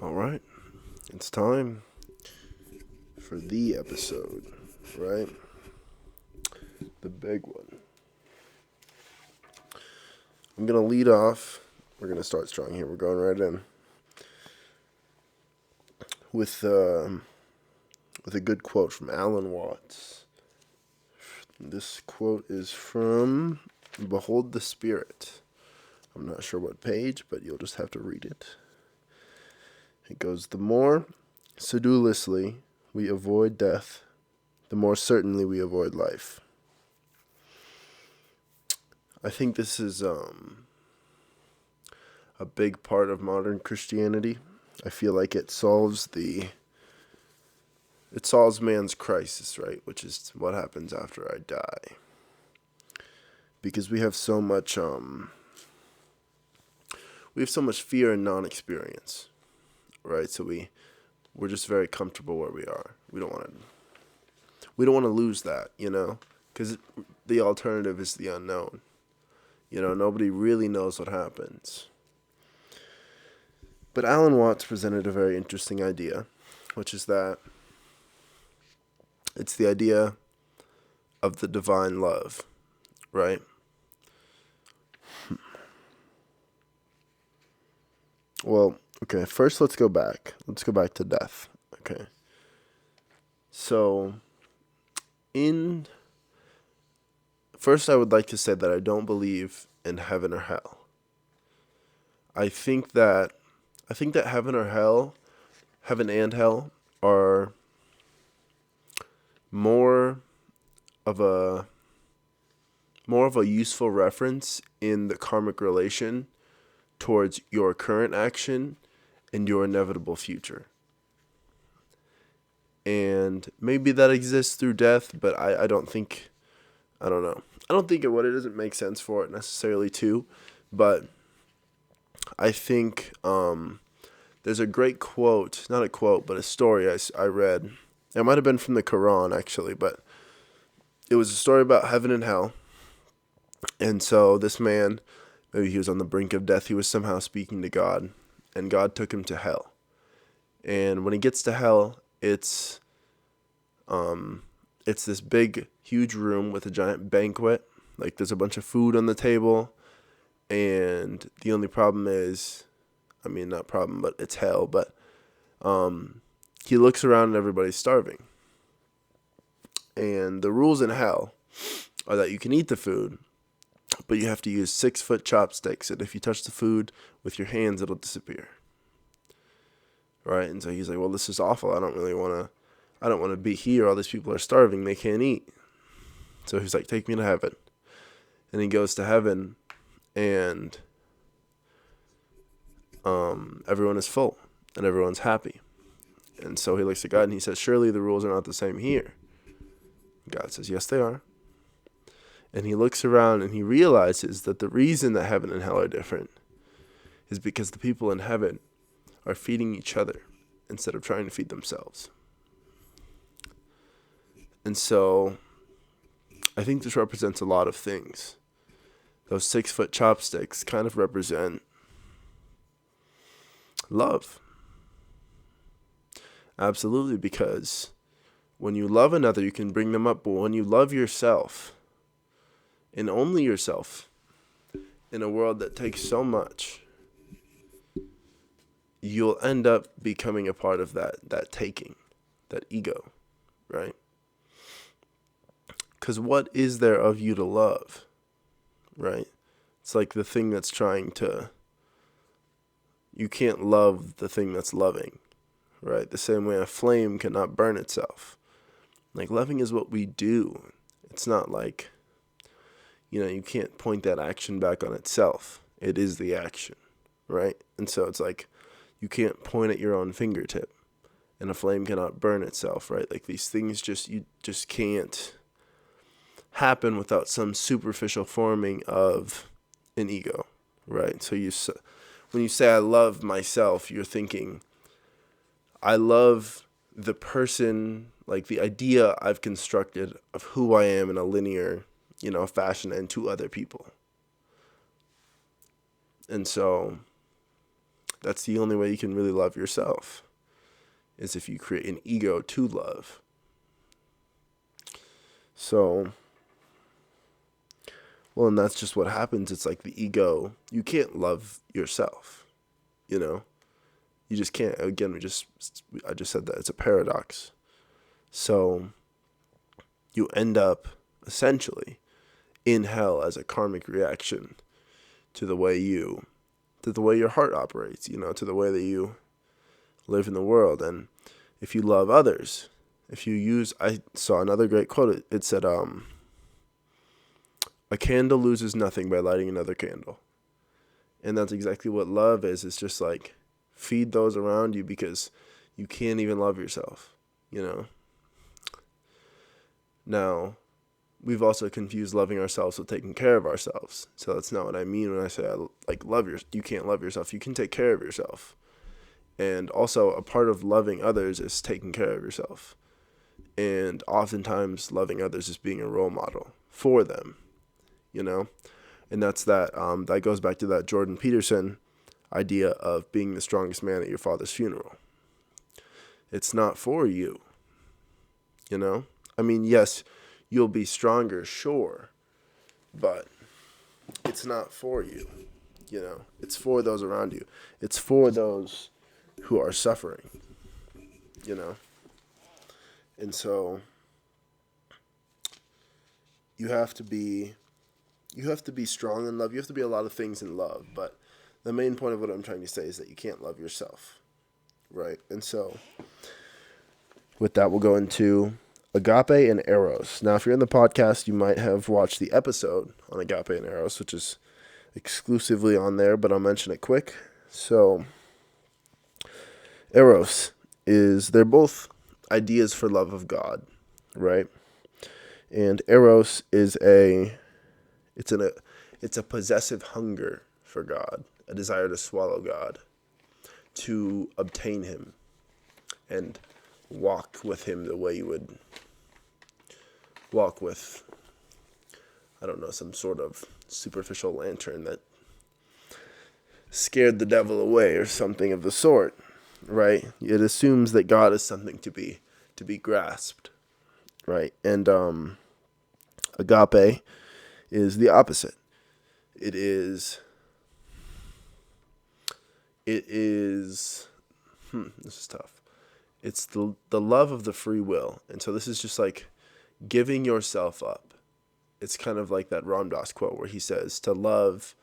All right, it's time for the episode, right? The big one. I'm going to lead off. We're going to start strong here. We're going right in with a good quote from Alan Watts. This quote is from Behold the Spirit. I'm not sure what page, but you'll just have to read it. It goes, "The more sedulously we avoid death, the more certainly we avoid life." I think this is a big part of modern Christianity. I feel like it solves man's crisis, right? Which is what happens after I die. Because we have so much fear and non-experience, right? So we're just very comfortable where we are. We don't want to lose that, because the alternative is the unknown. Nobody really knows what happens. But Alan Watts presented a very interesting idea, which is that it's the idea of the divine love, right? Well, okay, first let's go back. Let's go back to death, okay? So, first I would like to say that I don't believe in heaven or hell. I think that heaven and hell are more of a useful reference in the karmic relation towards your current action and your inevitable future. And maybe that exists through death, but I don't know. I don't think it doesn't make sense for it necessarily too, but I think there's a great quote, not a quote, but a story I read. It might have been from the Quran, actually, but it was a story about heaven and hell. And so this man, maybe he was on the brink of death, he was somehow speaking to God, and God took him to hell. And when he gets to hell, it's this big, huge room with a giant banquet. Like, there's a bunch of food on the table, and the only problem is, not problem, but it's hell, but he looks around and everybody's starving. And the rules in hell are that you can eat the food, but you have to use 6-foot chopsticks, and if you touch the food with your hands, it'll disappear. Right? And so he's like, well, this is awful. I don't want to be here. All these people are starving. They can't eat. So he's like, take me to heaven. And he goes to heaven, and everyone is full, and everyone's happy. And so he looks at God, and he says, surely the rules are not the same here. God says, yes, they are. And he looks around, and he realizes that the reason that heaven and hell are different is because the people in heaven are feeding each other instead of trying to feed themselves. And so I think this represents a lot of things. Those 6-foot chopsticks kind of represent love. Absolutely, because when you love another, you can bring them up. But when you love yourself, and only yourself, in a world that takes so much, you'll end up becoming a part of that taking, that ego, right? Because what is there of you to love, right? It's like the thing that's you can't love the thing that's loving, right? The same way a flame cannot burn itself. Like, loving is what we do. It's not like, you can't point that action back on itself. It is the action, right? And so it's like, you can't point at your own fingertip, and a flame cannot burn itself, right? Like, these things you just can't happen without some superficial forming of an ego, right? So when you say I love myself, you're thinking, I love the person, like the idea I've constructed of who I am in a linear, fashion, and to other people. And so, That's the only way you can really love yourself, is if you create an ego to love. So, well, and that's just what happens. It's like the ego, you can't love yourself, you know? You just can't. Again, I just said that it's a paradox. So, you end up essentially in hell as a karmic reaction to the way your heart operates, to the way that you live in the world. And if you love others, I saw another great quote. It said, a candle loses nothing by lighting another candle. And that's exactly what love is. It's just like, feed those around you, because you can't even love yourself, Now, we've also confused loving ourselves with taking care of ourselves. So that's not what I mean when I say you can't love yourself. You can take care of yourself. And also a part of loving others is taking care of yourself. And oftentimes loving others is being a role model for them, And that's that goes back to that Jordan Peterson idea of being the strongest man at your father's funeral. It's not for you, I mean, yes, you'll be stronger, sure, but it's not for you, It's for those around you. It's for those who are suffering, And so you have to be strong in love. You have to be a lot of things in love, but the main point of what I'm trying to say is that you can't love yourself, right? And so with that, we'll go into agape and eros. Now, if you're in the podcast, you might have watched the episode on agape and eros, which is exclusively on there, but I'll mention it quick. So eros they're both ideas for love of God, right? And eros is it's a possessive hunger for God, a desire to swallow God, to obtain him and walk with him the way you would walk with, I don't know, some sort of superficial lantern that scared the devil away or something of the sort, right? It assumes that God is something to be grasped, right? And agape is the opposite. It is this is tough. It's the love of the free will. And so this is just like giving yourself up. It's kind of like that Ram Dass quote where he says, to love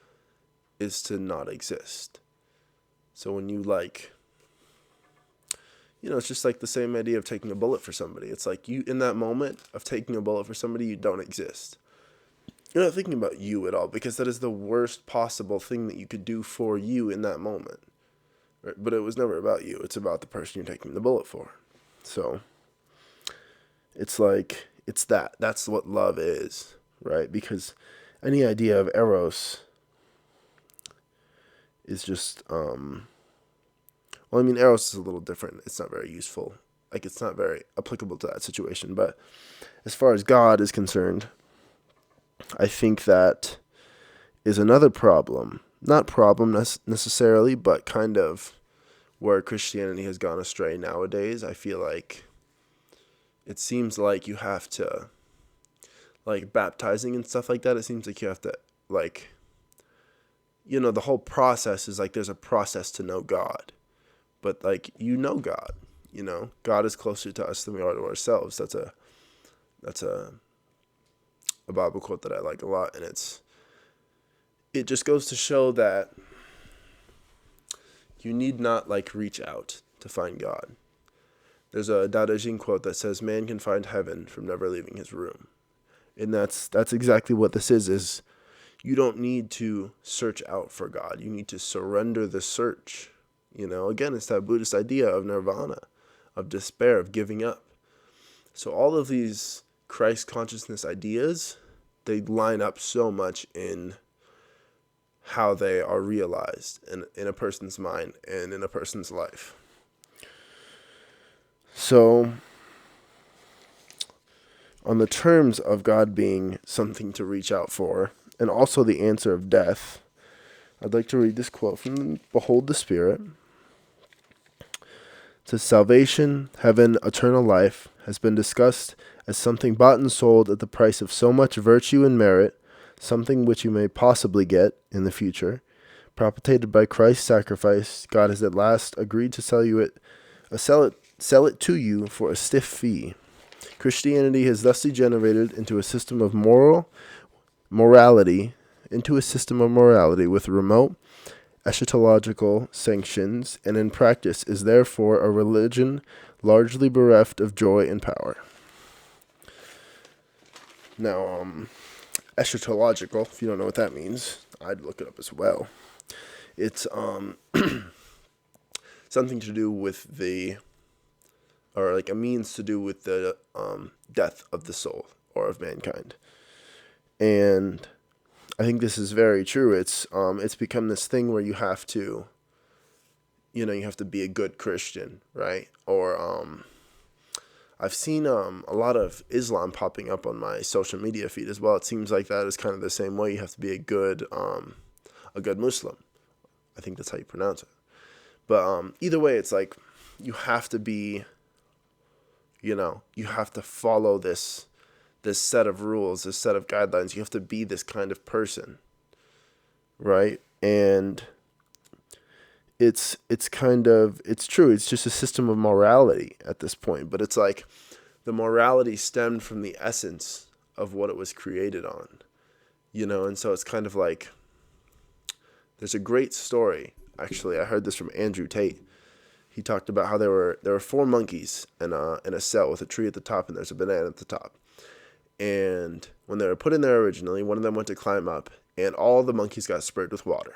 is to not exist. So when you it's just like the same idea of taking a bullet for somebody. It's like you, in that moment of taking a bullet for somebody, you don't exist. You're not thinking about you at all, because that is the worst possible thing that you could do for you in that moment. Right? But it was never about you. It's about the person you're taking the bullet for. So it's like, that's what love is, right? Because any idea of eros is just, eros is a little different. It's not very useful. It's not very applicable to that situation. But as far as God is concerned, I think that is another problem. Not problem necessarily, but kind of where Christianity has gone astray nowadays. I feel like it seems like you have to, baptizing and stuff like that, it seems like you have to, the whole process is there's a process to know God. But, God, God is closer to us than we are to ourselves. That's a Bible quote that I like a lot, and it just goes to show that you need not reach out to find God. There's a Dao De Jing quote that says, "Man can find heaven from never leaving his room," and that's exactly what this is. You don't need to search out for God. You need to surrender the search. Again, it's that Buddhist idea of nirvana, of despair, of giving up. So all of these Christ consciousness ideas, they line up so much in how they are realized in a person's mind and in a person's life. So, on the terms of God being something to reach out for, and also the answer of death, I'd like to read this quote from Behold the Spirit. It says, salvation, heaven, eternal life has been discussed as something bought and sold at the price of so much virtue and merit, something which you may possibly get in the future. Propagated by Christ's sacrifice, God has at last agreed to sell it to you for a stiff fee. Christianity has thus degenerated into a system of morality with remote eschatological sanctions, and in practice is therefore a religion largely bereft of joy and power. Now, eschatological, if you don't know what that means, I'd look it up as well. It's something to do with or like a means to do with the death of the soul or of mankind. And I think this is very true. It's become this thing where you have to be a good Christian, right? Or I've seen a lot of Islam popping up on my social media feed as well. It seems like that is kind of the same way. You have to be a good Muslim. I think that's how you pronounce it. But either way, it's like you have to be, you have to follow this set of rules, this set of guidelines. You have to be this kind of person, right? And it's true. It's just a system of morality at this point. But it's like the morality stemmed from the essence of what it was created on, and so it's kind of like, there's a great story. Actually, I heard this from Andrew Tate. He talked about how there were 4 monkeys in a cell with a tree at the top, and there's a banana at the top. And when they were put in there originally, one of them went to climb up, and all the monkeys got sprayed with water.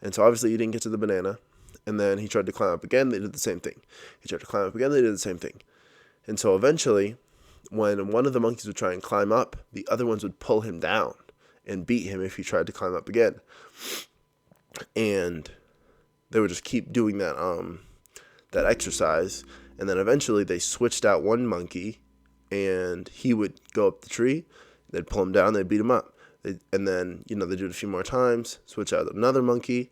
And so obviously he didn't get to the banana. And then he tried to climb up again. They did the same thing. He tried to climb up again. They did the same thing. And so eventually, when one of the monkeys would try and climb up, the other ones would pull him down and beat him if he tried to climb up again. And they would just keep doing that exercise. And then eventually they switched out one monkey, and he would go up the tree. They'd pull him down. They'd beat him up. And then, they do it a few more times, switch out another monkey.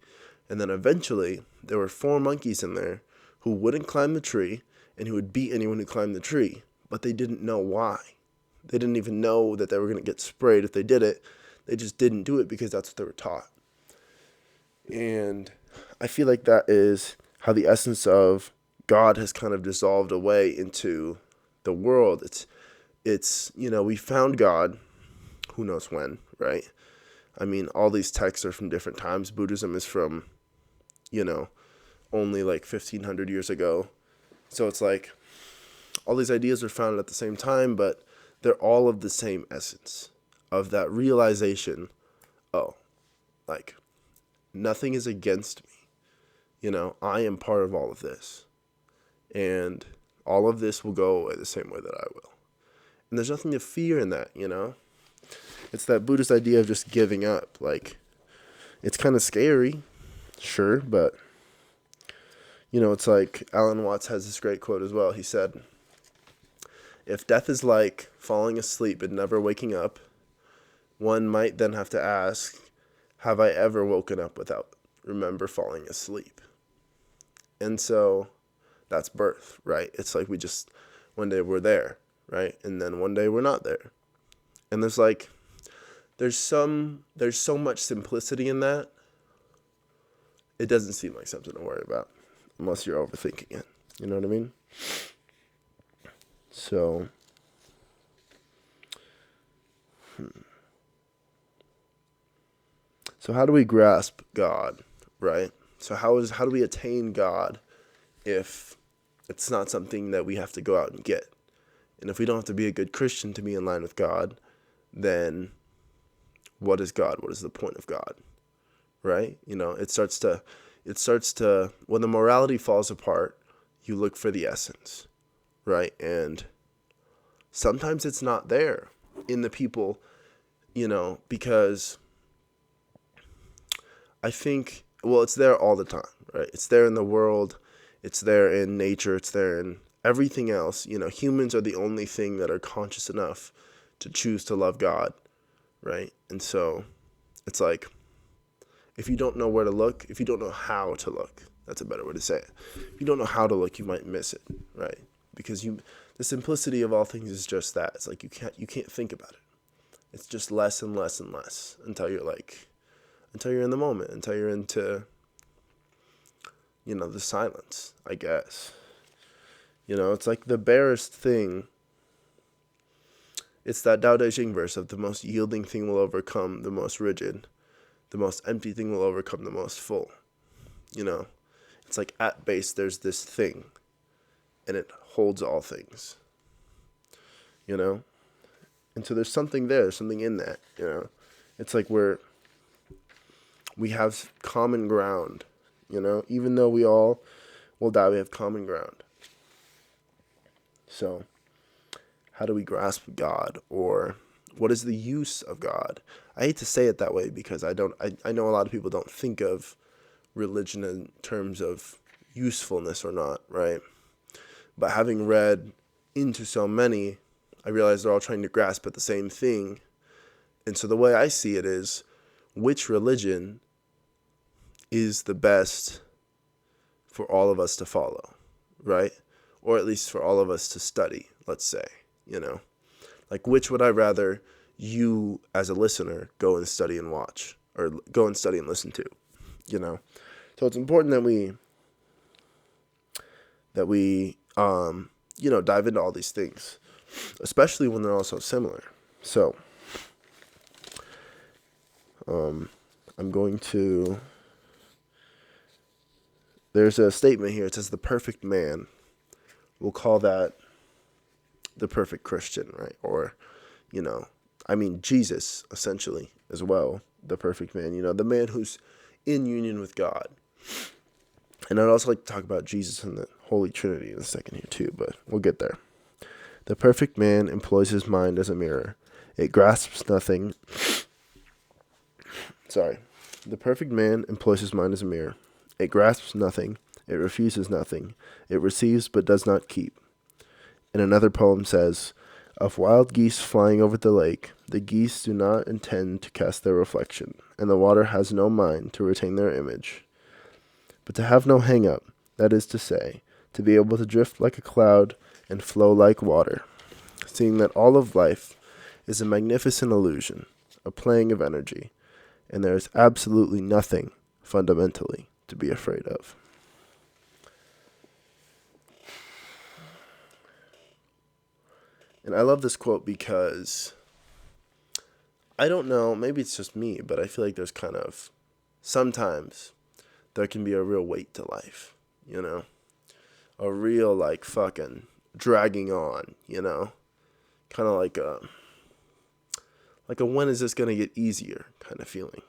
And then eventually there were 4 monkeys in there who wouldn't climb the tree and who would beat anyone who climbed the tree. But they didn't know why. They didn't even know that they were going to get sprayed if they did it. They just didn't do it because that's what they were taught. And I feel like that is how the essence of God has kind of dissolved away into the world. It's we found God, who knows when, right? I mean, all these texts are from different times. Buddhism is from, only like 1,500 years ago. So it's like all these ideas are founded at the same time, but they're all of the same essence of that realization. Oh, like nothing is against me. I am part of all of this. And all of this will go away the same way that I will. And there's nothing to fear in that, It's that Buddhist idea of just giving up. Like, it's kind of scary, sure, but, it's like Alan Watts has this great quote as well. He said, if death is like falling asleep and never waking up, one might then have to ask, have I ever woken up without remember falling asleep? And so that's birth, right? It's like we just, one day we're there, right? And then one day we're not there. And there's so much simplicity in that. It doesn't seem like something to worry about unless you're overthinking it. You know what I mean? So, So how do we grasp God, right? So how do we attain God if it's not something that we have to go out and get? And if we don't have to be a good Christian to be in line with God, then what is God? What is the point of God? Right? It starts to, when the morality falls apart, you look for the essence, right? And sometimes it's not there in the people, because I think, it's there all the time, right? It's there in the world. It's there in nature. It's there in everything else. Humans are the only thing that are conscious enough to choose to love God, right? And so it's like, If you don't know where to look, if you don't know how to look, that's a better way to say it. If you don't know how to look, you might miss it, right? Because the simplicity of all things is just that. It's like you can't think about it. It's just less and less and less until you're in the moment, until you're into, the silence, I guess. It's like the barest thing. It's that Tao Te Ching verse of the most yielding thing will overcome the most rigid. The most empty thing will overcome the most full. It's like at base there's this thing, and it holds all things. And so there's something there, something in that. It's like we have common ground. Even though we all will die, we have common ground. So, how do we grasp God, or what is the use of God? I hate to say it that way because I know a lot of people don't think of religion in terms of usefulness or not, right? But having read into so many, I realize they're all trying to grasp at the same thing. And so the way I see it is, which religion is the best for all of us to follow, right? Or at least for all of us to study, let's say, Like, which would I rather you, as a listener, go and study and watch, or go and study and listen to, So it's important that we dive into all these things, especially when they're all so similar. So, I'm going to, there's a statement here. It says the perfect man. We'll call that the perfect Christian, right? Or, Jesus, essentially, as well, the perfect man, the man who's in union with God. And I'd also like to talk about Jesus and the Holy Trinity in a second here too, but we'll get there. The perfect man employs his mind as a mirror. It grasps nothing. The perfect man employs his mind as a mirror. It grasps nothing. It refuses nothing. It receives but does not keep. And another poem says, of wild geese flying over the lake, the geese do not intend to cast their reflection, and the water has no mind to retain their image. But to have no hang-up, that is to say, to be able to drift like a cloud and flow like water, seeing that all of life is a magnificent illusion, a playing of energy, and there is absolutely nothing, fundamentally, to be afraid of. And I love this quote because, I don't know, maybe it's just me, but I feel like there's sometimes there can be a real weight to life, a real fucking dragging on, kind of like a when is this going to get easier kind of feeling,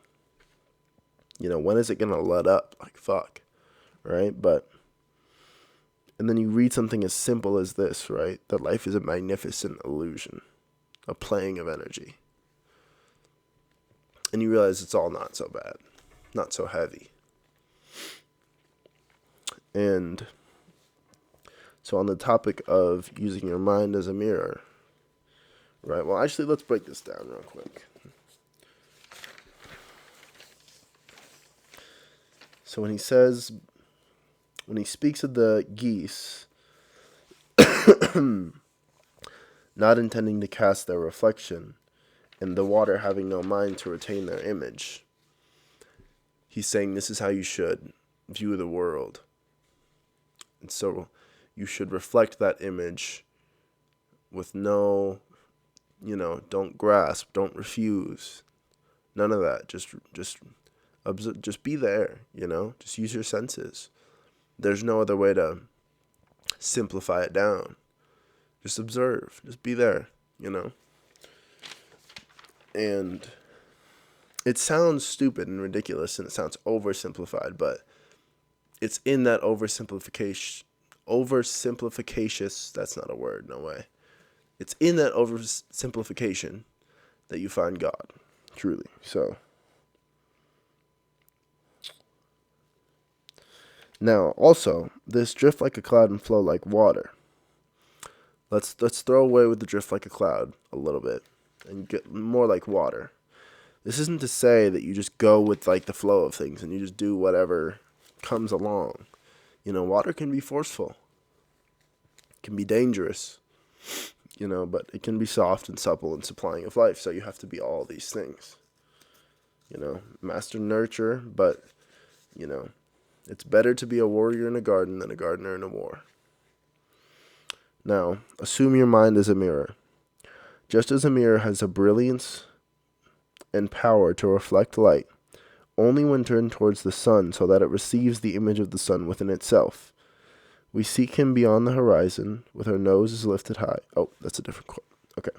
when is it going to let up, fuck, right? And then you read something as simple as this, right? That life is a magnificent illusion, a playing of energy. And you realize it's all not so bad, not so heavy. And so on the topic of using your mind as a mirror, right? Well, actually, let's break this down real quick. So when he speaks of the geese not intending to cast their reflection and the water having no mind to retain their image, he's saying this is how you should view the world. And so you should reflect that image with no, don't grasp, don't refuse, none of that. Just observe, just be there, just use your senses. There's no other way to simplify it down. Just observe, just be there, And it sounds stupid and ridiculous and it sounds oversimplified, but it's in that oversimplification, that's not a word, no way. It's in that oversimplification that you find God, truly. So, now, also, this drift like a cloud and flow like water. Let's throw away with the drift like a cloud a little bit and get more like water. This isn't to say that you just go with like the flow of things and you just do whatever comes along. Water can be forceful. It can be dangerous. But it can be soft and supple and supplying of life. So you have to be all these things. Master nurture, but, it's better to be a warrior in a garden than a gardener in a war. Now, assume your mind is a mirror. Just as a mirror has a brilliance and power to reflect light, only when turned towards the sun so that it receives the image of the sun within itself. We seek him beyond the horizon with our noses lifted high. Oh, that's a different quote. Okay.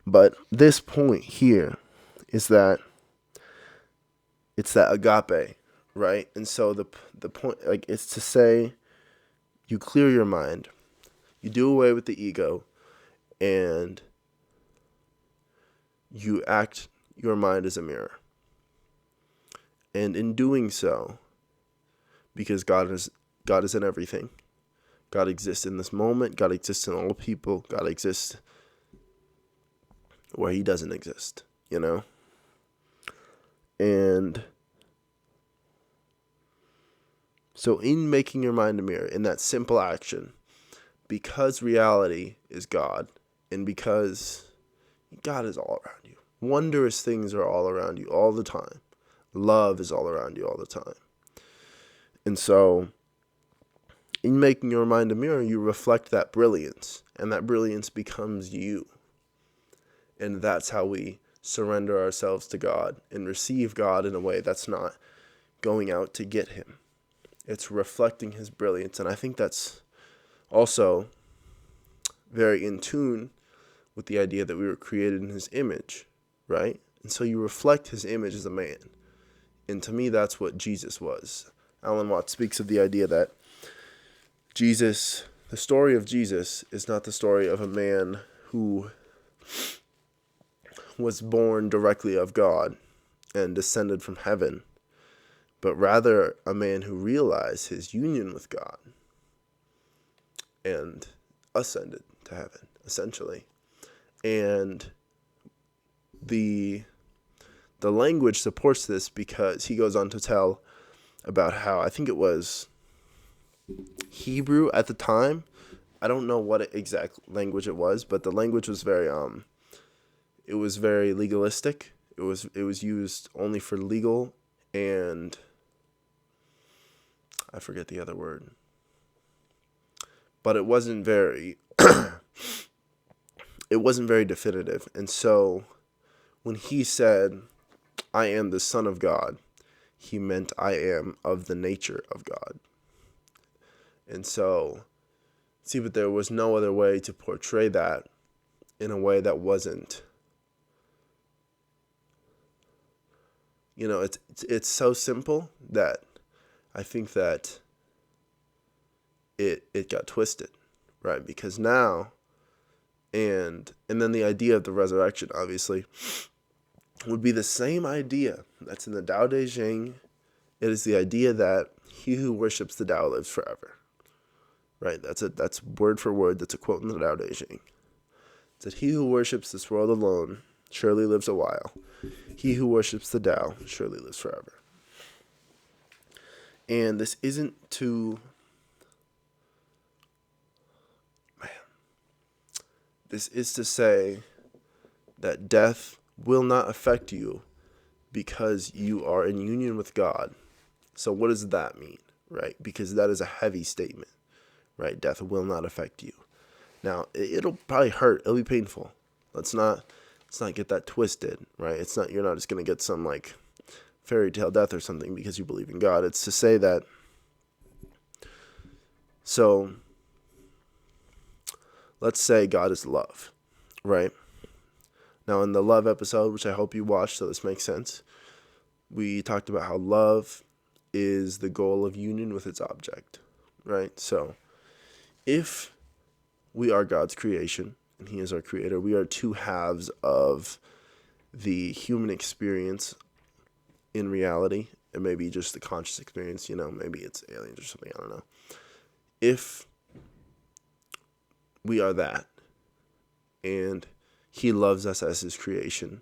But this point here is that it's that agape, right? And so the point, like, it's to say you clear your mind, you do away with the ego, and you act your mind as a mirror. And in doing so, because God is in everything, God exists in this moment, God exists in all people, God exists where he doesn't exist, And so in making your mind a mirror, in that simple action, because reality is God, and because God is all around you, wondrous things are all around you all the time. Love is all around you all the time. And so in making your mind a mirror, you reflect that brilliance, and that brilliance becomes you. And that's how we surrender ourselves to God and receive God in a way that's not going out to get him. It's reflecting his brilliance. And I think that's also very in tune with the idea that we were created in his image, right? And so you reflect his image as a man. And to me, that's what Jesus was. Alan Watts speaks of the idea that Jesus, the story of Jesus, is not the story of a man who was born directly of God and descended from heaven, but rather a man who realized his union with God and ascended to heaven, essentially. And the language supports this because he goes on to tell about how, I think it was Hebrew at the time. I don't know what exact language it was, but the language was very legalistic. It was used only for legal, and I forget the other word. But it wasn't very definitive. And so when he said, I am the Son of God, he meant I am of the nature of God. And so, but there was no other way to portray that in a way that wasn't, it's so simple that I think that it got twisted, right? Because now, and then the idea of the resurrection, obviously, would be the same idea that's in the Tao Te Ching. It is the idea that he who worships the Tao lives forever. Right? That's word for word. That's a quote in the Tao Te Ching. It's that he who worships this world alone surely lives a while. He who worships the Tao surely lives forever. And this isn't to... This is to say that death will not affect you because you are in union with God. So what does that mean, right? Because that is a heavy statement, right? Death will not affect you. Now, it'll probably hurt. It'll be painful. Let's not get that twisted, right? You're not just going to get some like fairy tale death or something because you believe in God. It's to say that, so let's say God is love, right? Now, in the love episode, which I hope you watched so this makes sense, we talked about how love is the goal of union with its object, right? So if we are God's creation and he is our creator, we are two halves of the human experience in reality, and maybe just the conscious experience, maybe it's aliens or something, I don't know. If we are that, and he loves us as his creation,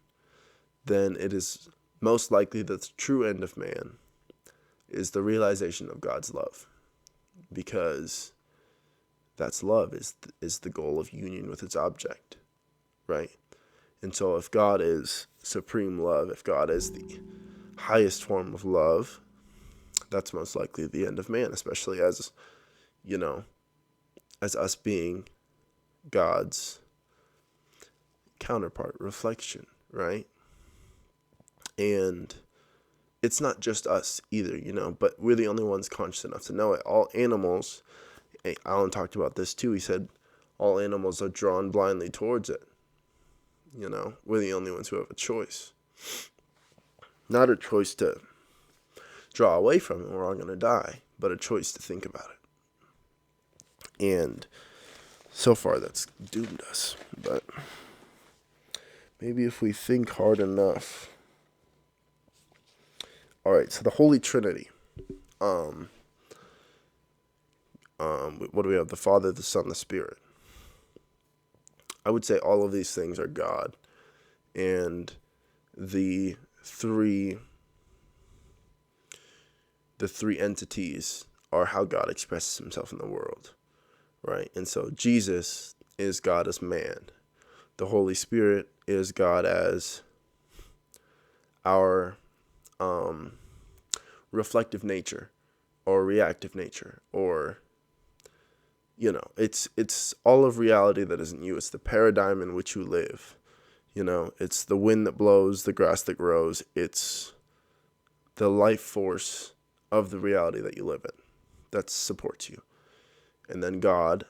then it is most likely that the true end of man is the realization of God's love, because that's love is the goal of union with its object, right? And so if God is supreme love, if God is the highest form of love, that's most likely the end of man, especially as, as us being God's counterpart, reflection, right? And it's not just us either, but we're the only ones conscious enough to know it. All animals, Alan talked about this too. He said all animals are drawn blindly towards it. We're the only ones who have a choice. Not a choice to draw away from it, we're all going to die, but a choice to think about it. And so far that's doomed us, but maybe if we think hard enough. All right, so the Holy Trinity. What do we have? The Father, the Son, the Spirit. I would say all of these things are God, and the three entities are how God expresses himself in the world, right? And so Jesus is God as man. The Holy Spirit is God as our reflective nature or reactive nature, or it's all of reality that isn't you. It's the paradigm in which you live. It's the wind that blows, the grass that grows. It's the life force of the reality that you live in that supports you. And then God,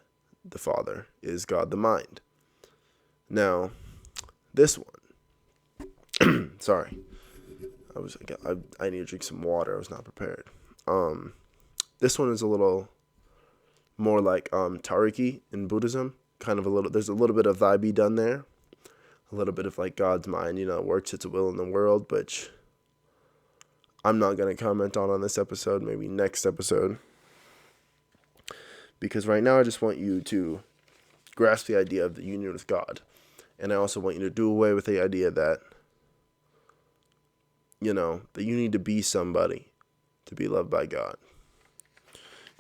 the Father, is God the mind. Now, this one, sorry, I need to drink some water. I was not prepared. This one is a little more like Tariki in Buddhism. There's a little bit of vibe done there. A little bit of like God's mind, works its will in the world, which I'm not going to comment on this episode, maybe next episode. Because right now I just want you to grasp the idea of the union with God. And I also want you to do away with the idea that, that you need to be somebody to be loved by God.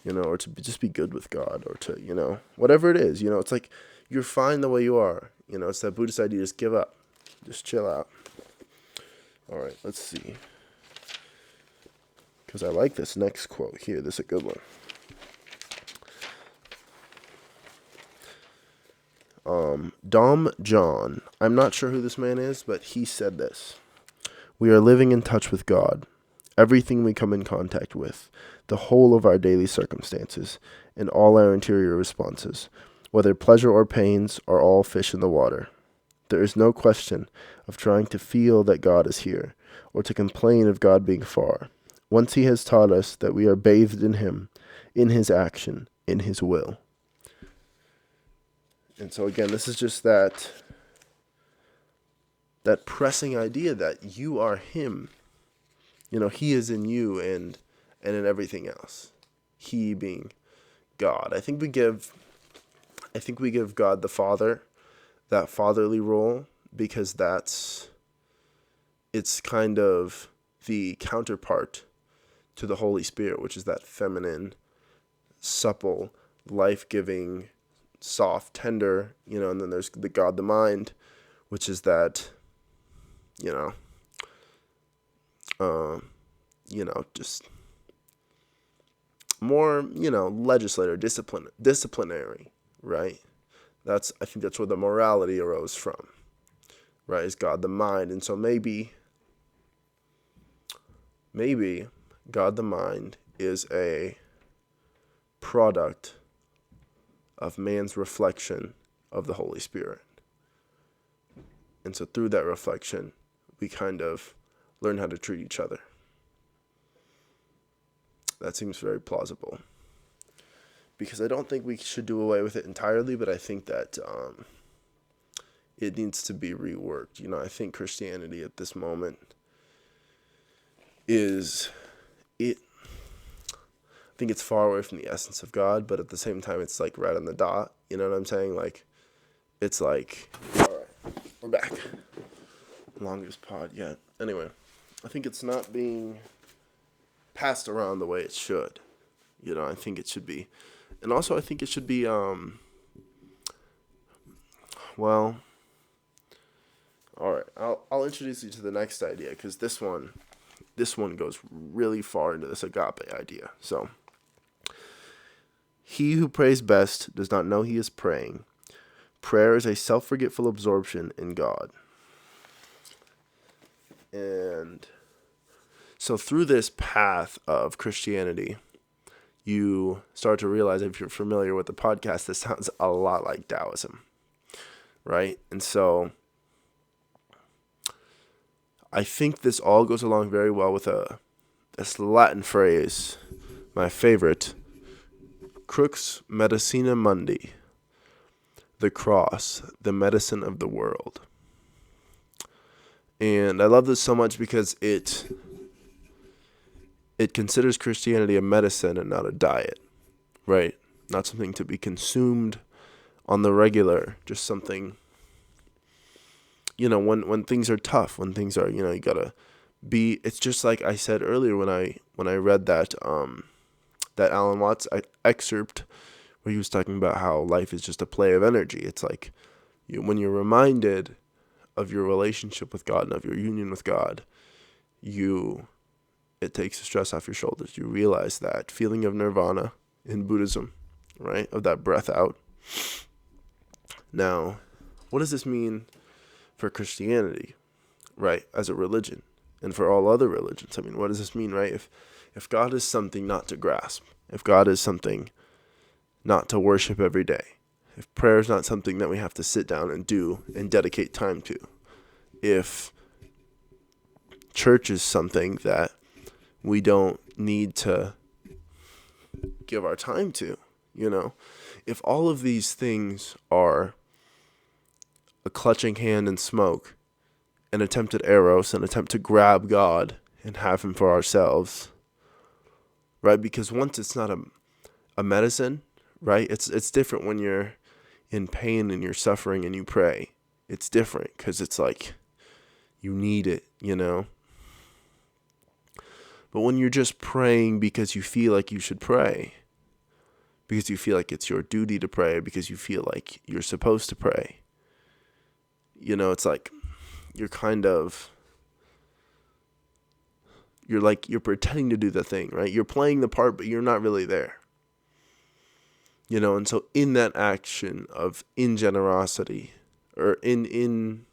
Or to just be good with God, or to, whatever it is. It's like you're fine the way you are. It's that Buddhist idea, just give up. Just chill out. All right, let's see. Because I like this next quote here. This is a good one. Dom John. I'm not sure who this man is, but he said this. We are living in touch with God. Everything we come in contact with, the whole of our daily circumstances, and all our interior responses, whether pleasure or pains, are all fish in the water. There is no question of trying to feel that God is here, or to complain of God being far. Once he has taught us that we are bathed in him, in his action, in his will. And so again, this is just that pressing idea that you are him. He is in you and in everything else. He being God. I think we give God the Father that fatherly role, because it's kind of the counterpart to the Holy Spirit, which is that feminine, supple, life-giving, soft, tender, and then there's the God the mind, which is that, just more, legislator, disciplinary, right? I think that's where the morality arose from, right? Is God the mind. And so maybe God the mind is a product of man's reflection of the Holy Spirit. And so through that reflection, we kind of learn how to treat each other. That seems very plausible. Because I don't think we should do away with it entirely, but I think that it needs to be reworked. I think Christianity at this moment I think it's far away from the essence of God, but at the same time, it's like right on the dot. You know what I'm saying? Like, it's like, all right, we're back. longest pod yet. Anyway, I think it's not being passed around the way it should. I think it should be. And also I think it should be well, all right. I'll introduce you to the next idea, cuz this one goes really far into this agape idea. So, he who prays best does not know he is praying. Prayer is a self-forgetful absorption in God. And so through this path of Christianity, you start to realize, if you're familiar with the podcast, this sounds a lot like Taoism, right? And so I think this all goes along very well with this Latin phrase, my favorite, Crux Medicina Mundi, the cross, the medicine of the world. And I love this so much because it considers Christianity a medicine and not a diet, right? Not something to be consumed on the regular, just something, when things are tough, when things are, you gotta be, it's just like I said earlier when I read that Alan Watts excerpt where he was talking about how life is just a play of energy. It's like when you're reminded of your relationship with God and of your union with God, it takes the stress off your shoulders. You realize that feeling of nirvana in Buddhism, right? Of that breath out. Now, what does this mean for Christianity, right? As a religion, and for all other religions? I mean, what does this mean, right? If God is something not to grasp, if God is something not to worship every day, if prayer is not something that we have to sit down and do and dedicate time to, if church is something that we don't need to give our time to, if all of these things are a clutching hand in smoke, an attempt at eros, an attempt to grab God and have him for ourselves, right? Because once it's not a medicine, right? It's different when you're in pain and you're suffering and you pray. It's different because it's like you need it, But when you're just praying because you feel like you should pray, because you feel like it's your duty to pray, because you feel like you're supposed to pray, it's like you're pretending to do the thing, right? You're playing the part, but you're not really there. And so in that action of ingenerosity or in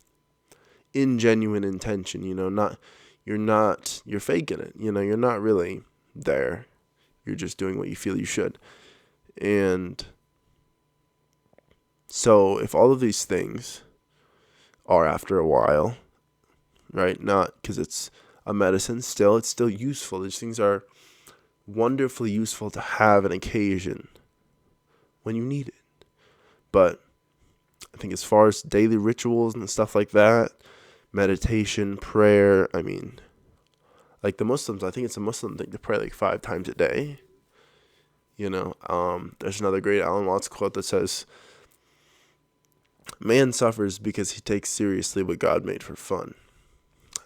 genuine intention, you're faking it, you're not really there. You're just doing what you feel you should. And so if all of these things are, after a while, right, not because it's a medicine, it's still useful. These things are wonderfully useful to have an occasion when you need it. But I think as far as daily rituals and stuff like that, meditation, prayer, I mean, like the Muslims, I think it's a Muslim thing to pray like 5 times a day. There's another great Alan Watts quote that says, man suffers because he takes seriously what God made for fun.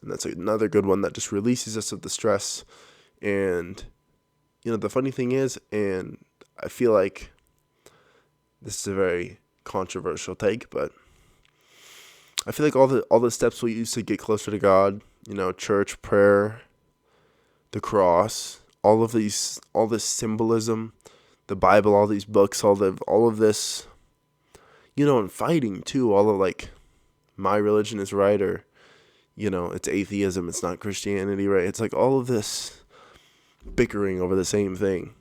And that's another good one that just releases us of the stress. And, the funny thing is, and I feel like this is a very controversial take, but I feel like all the steps we use to get closer to God, church, prayer, the cross, all this symbolism, the Bible, all these books, all of this, and fighting too, all of like, my religion is right, or, it's atheism, it's not Christianity, right? It's like all of this bickering over the same thing.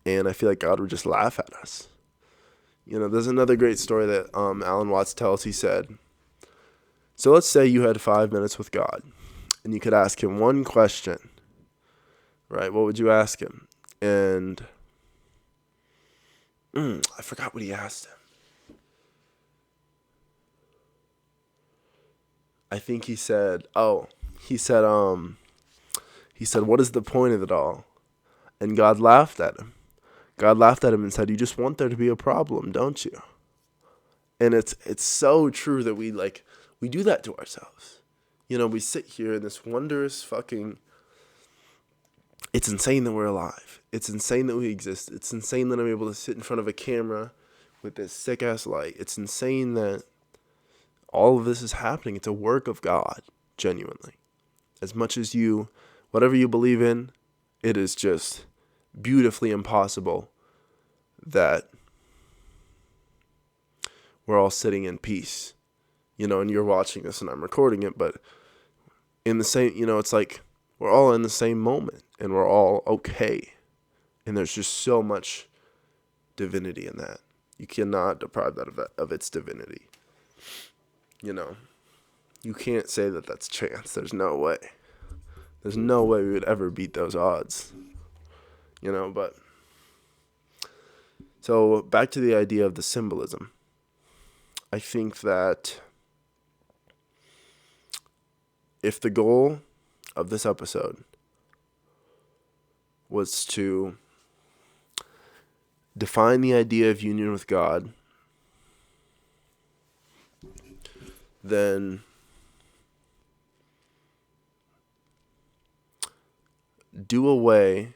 And I feel like God would just laugh at us. There's another great story that Alan Watts tells. He said, so let's say you had 5 minutes with God and you could ask him one question, right? What would you ask him? And I forgot what he asked him. I think he said, what is the point of it all? And God laughed at him. God laughed at him and said, you just want there to be a problem, don't you? And it's so true that We do that to ourselves. We sit here in this wondrous fucking... It's insane that we're alive. It's insane that we exist. It's insane that I'm able to sit in front of a camera with this sick-ass light. It's insane that all of this is happening. It's a work of God, genuinely. As much as whatever you believe in, it is just beautifully impossible that we're all sitting in peace, and you're watching this and I'm recording it, but in the same, it's like we're all in the same moment and we're all okay. And there's just so much divinity in that. You cannot deprive that of its divinity. You can't say that that's chance. There's no way. There's no way we would ever beat those odds. But so back to the idea of the symbolism. I think that if the goal of this episode was to define the idea of union with God, then do away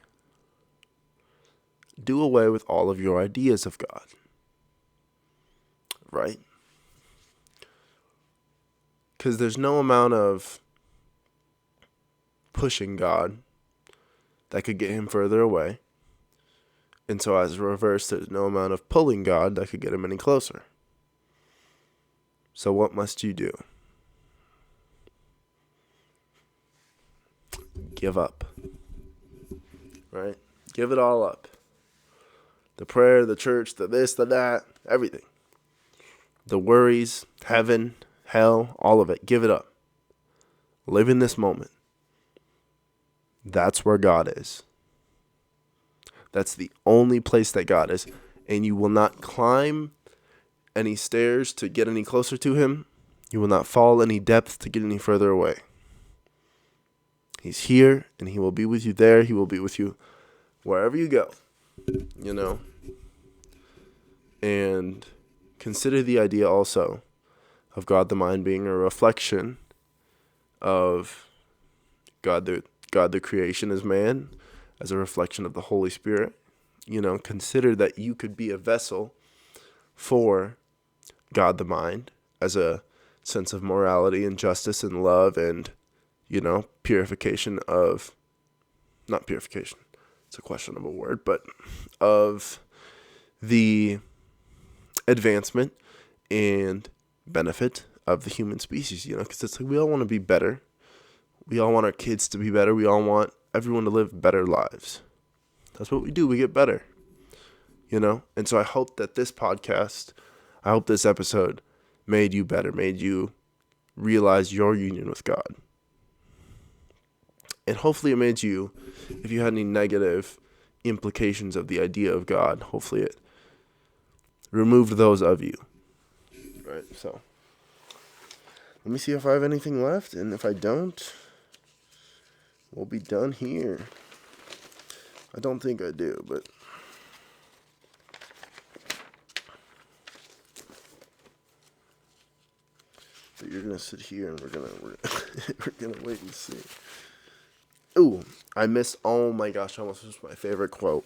with all of your ideas of God, right? Because there's no amount of pushing God that could get him further away. And so as a reverse, there's no amount of pulling God that could get him any closer. So what must you do? Give up. Right? Give it all up. The prayer, the church, the this, the that, everything. The worries, heaven, hell, all of it. Give it up. Live in this moment. That's where God is. That's the only place that God is. And you will not climb any stairs to get any closer to him. You will not fall any depth to get any further away. He's here and he will be with you there. He will be with you wherever you go. And consider the idea also of God the mind being a reflection of God the creation as man, as a reflection of the Holy Spirit. Consider that you could be a vessel for God the mind as a sense of morality and justice and love and, purification of, not purification, it's a questionable word, but of the advancement and benefit of the human species, because it's like we all want to be better. We all want our kids to be better. We all want everyone to live better lives. That's what we do. We get better, And so I hope that this episode made you better, made you realize your union with God. And hopefully it made you, if you had any negative implications of the idea of God, hopefully it removed those of you. Right, so let me see if I have anything left, and if I don't, we'll be done here. I don't think I do, but you're gonna sit here and we're gonna wait and see. Ooh, I missed. Oh my gosh, almost was my favorite quote.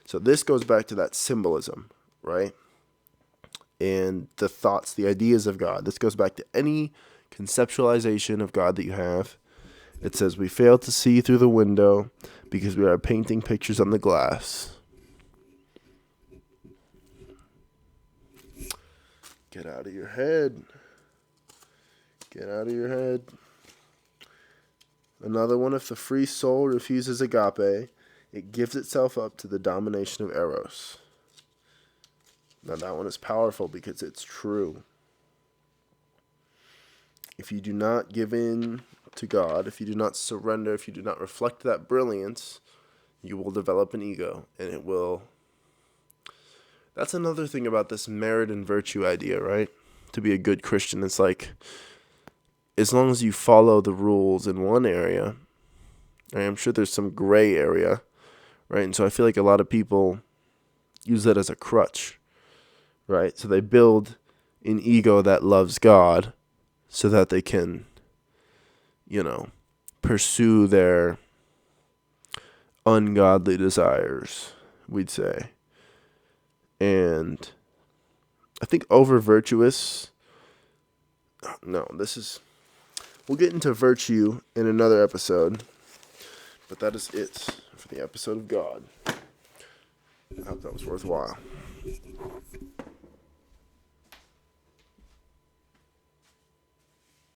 So this goes back to that symbolism, right? And the thoughts, the ideas of God. This goes back to any conceptualization of God that you have. It says, we fail to see through the window because we are painting pictures on the glass. Get out of your head. Get out of your head. Another one, if the free soul refuses agape, it gives itself up to the domination of eros. Now that one is powerful because it's true. If you do not give in to God, if you do not surrender, if you do not reflect that brilliance, you will develop an ego, and it will... That's another thing about this merit and virtue idea, right? To be a good Christian, it's like, as long as you follow the rules in one area, right, I'm sure there's some gray area, right? And so I feel like a lot of people use that as a crutch, right? So they build an ego that loves God so that they can, pursue their ungodly desires, we'd say. And I think over virtuous, no, we'll get into virtue in another episode, but that is it for the episode of God. I hope that was worthwhile.